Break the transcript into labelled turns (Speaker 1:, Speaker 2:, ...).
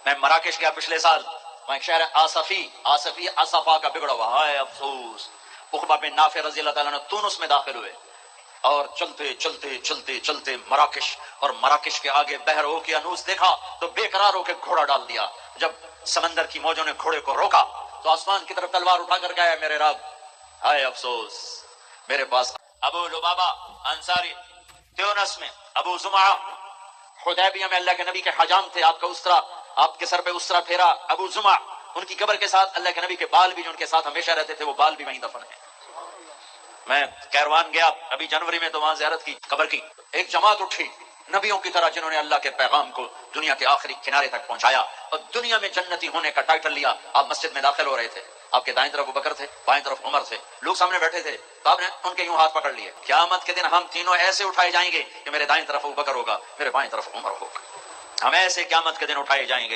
Speaker 1: میں مراکش گیا پچھلے سال، وہاں ایک شہر ہے آصفی اصفا کا بگڑا ہوا، ہائے افسوس۔ عقبہ بن نافع رضی اللہ تعالیٰ نے تونس میں داخل ہوئے اور چلتے چلتے چلتے چلتے مراکش، اور مراکش کے آگے بحر اوقیانوس دیکھا تو بے قرار ہو کے گھوڑا ڈال دیا۔ جب سمندر کی موجوں نے گھوڑے کو روکا تو آسمان کی طرف تلوار اٹھا کر گیا، میرے رب ہائے افسوس۔ میرے پاس ابو لبابہ انصاری تیونس میں، ابو زمعہ حدیبیہ میں اللہ کے نبی کے حجام تھے، آپ کا اسرا، آپ کے سر پہ اسرا پھیرا ابو زمعہ، ان کی قبر کے ساتھ اللہ کے نبی کے بال بھی جو ان کے ساتھ ہمیشہ رہتے تھے وہ بال بھی وہیں دفن ہیں۔ میں کیروان گیا ابھی جنوری میں تو وہاں زیارت کی قبر کی، ایک جماعت اٹھی نبیوں کی طرح جنہوں نے اللہ کے پیغام کو دنیا کے آخری کنارے تک پہنچایا اور دنیا میں جنتی ہونے کا ٹائٹل لیا۔ آپ مسجد میں داخل ہو رہے تھے، آپ کے دائیں طرف ابوبکر تھے، بائیں طرف عمر تھے، لوگ سامنے بیٹھے تھے، تو آپ نے ان کے یوں ہاتھ پکڑ لیے۔ قیامت کے دن ہم تینوں ایسے اٹھائے جائیں گے کہ میرے دائیں طرف ابوبکر ہوگا، میرے بائیں طرف عمر ہوگا، ہم ایسے قیامت کے دن اٹھائے جائیں گے۔